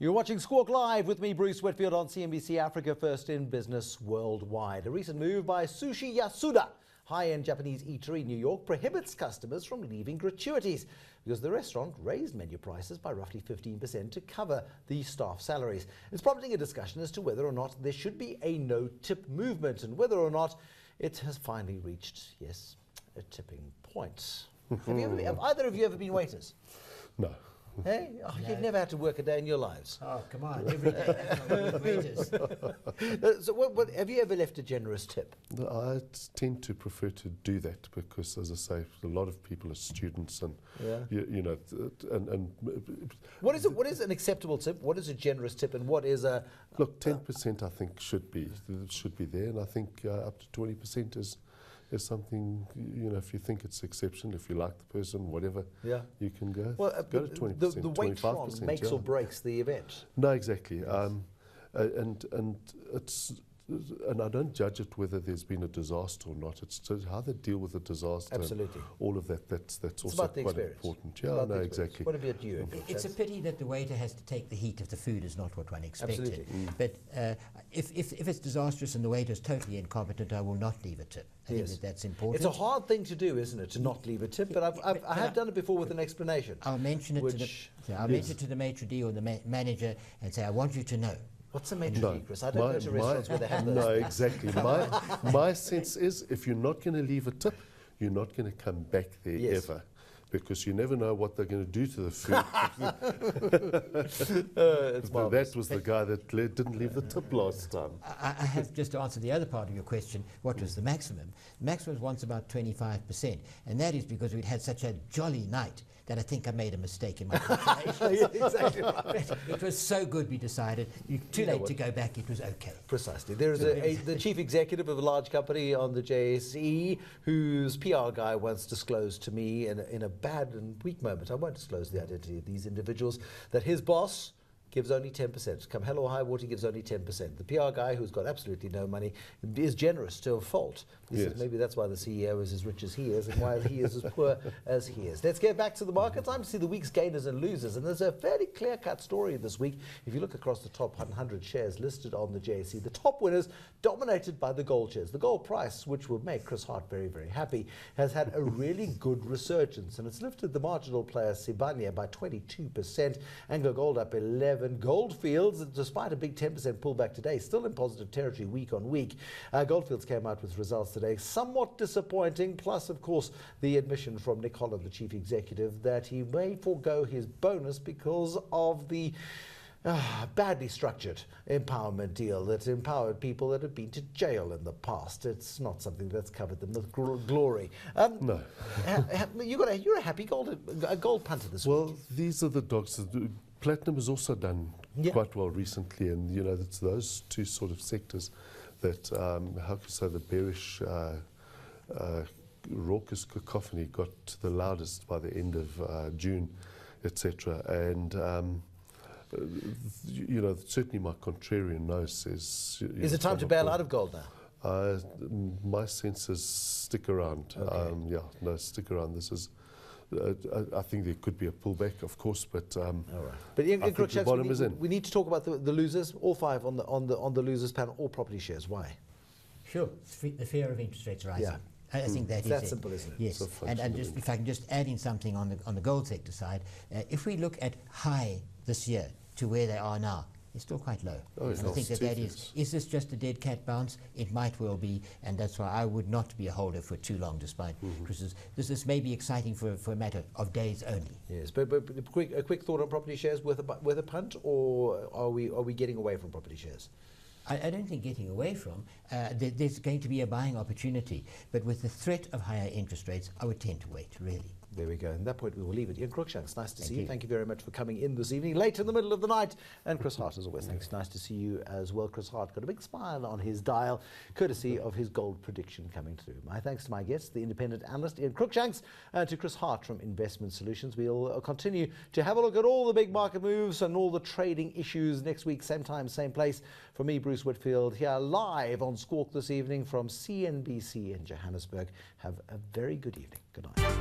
You're watching Squawk Live with me, Bruce Whitfield, on CNBC Africa, first in business worldwide. A recent move by Sushi Yasuda, high-end Japanese eatery in New York, prohibits customers from leaving gratuities because the restaurant raised menu prices by roughly 15% to cover the staff salaries. It's prompting a discussion as to whether or not there should be a no-tip movement and whether or not it has finally reached, yes, a tipping point. Have either of you ever been waiters? No. Hey? Oh, No. You've never had to work a day in your lives. Oh, come on, every day. That's not waiters. So what, have you ever left a generous tip? I tend to prefer to do that because, as I say, a lot of people are students and, you know, and What is an acceptable tip? What is a generous tip? And what is a... Look, 10% I think should be there, and I think up to 20% is something, you know, if you think it's exceptional, if you like the person, whatever, you can go. Well, go to 20%, the waitron makes or breaks the event. No, exactly. And it's... And I don't judge it whether there's been a disaster or not. It's just how they deal with the disaster. Absolutely. All of that, that's also about the quite experience. important. Yeah, no, exactly. What about you? It's a pity that the waiter has to take the heat if the food is not what one expected. Absolutely. But if it's disastrous and the waiter is totally incompetent, I will not leave a tip. I think that's important. It's a hard thing to do, isn't it, to not leave a tip? But I have done it before with an explanation. I'll mention it mention it to the maitre d' or the manager and say, I want you to know. What's a maitre d', Chris? I don't go to restaurants where they have those. No, exactly. My sense is if you're not going to leave a tip, you're not going to come back there ever. Because you never know what they're going to do to the food. That was the guy that didn't leave the tip last time. I have just to answer the other part of your question, what was the maximum? The maximum was once about 25%, and that is because we'd had such a jolly night that I think I made a mistake in my calculations. Exactly right. It was so good we decided, too late to go back, it was okay. Precisely. There is the chief executive of a large company on the JSE whose PR guy once disclosed to me in a bad and weak moment, I won't disclose the identity of these individuals, that his boss gives only 10%. Come hell or high water, he gives only 10%. The PR guy, who's got absolutely no money, is generous to a fault. He says maybe that's why the CEO is as rich as he is and why he is as poor as he is. Let's get back to the market. Time to see the week's gainers and losers. And there's a fairly clear-cut story this week. If you look across the top 100 shares listed on the JSE, the top winners dominated by the gold shares. The gold price, which will make Chris Hart very, very happy, has had a really good resurgence. And it's lifted the marginal player Sibanye by 22%. Anglo Gold up 11%. Goldfields, despite a big 10% pullback today, still in positive territory week on week. Goldfields came out with results today, somewhat disappointing, plus, of course, the admission from Nick Holland, the chief executive, that he may forego his bonus because of the badly structured empowerment deal that empowered people that have been to jail in the past. It's not something that's covered them with glory. No. You're a happy gold punter this week. Well, these are the dogs. Platinum has also done quite well recently, and you know it's those two sort of sectors that, how can I say, the bearish raucous cacophony got the loudest by the end of June, etc. And you know, certainly my contrarian nose says. Is it time to bail out of gold now? My sense is stick around. Okay. Stick around. This is. I think there could be a pullback, of course, but all right. But I think the bottom is in. We need to talk about the losers. All five on the losers panel. All property shares. Why? Sure, the fear of interest rates rising. Yeah. I think that is that simple, isn't it? Yes, and just if I can just add in something on the gold sector side, if we look at high this year to where they are now, it's still quite low. Oh, and I think that is this just a dead cat bounce? It might well be, and that's why I would not be a holder for too long, despite this may be exciting for a matter of days only. Yes, but a quick thought on property shares worth a punt, or are we getting away from property shares? I don't think getting away from. There's going to be a buying opportunity, but with the threat of higher interest rates, I would tend to wait, really. There we go. At that point, we will leave it. Ian Cruikshanks, nice to see you. Thank you very much for coming in this evening, late in the middle of the night. And Chris Hart, as always, thanks. Nice to see you as well. Chris Hart got a big smile on his dial, courtesy of his gold prediction coming through. My thanks to my guest, the independent analyst, Ian Cruikshanks, and to Chris Hart from Investment Solutions. We'll continue to have a look at all the big market moves and all the trading issues next week, same time, same place. For me, Bruce Whitfield, here live on Squawk this evening from CNBC in Johannesburg. Have a very good evening. Good night.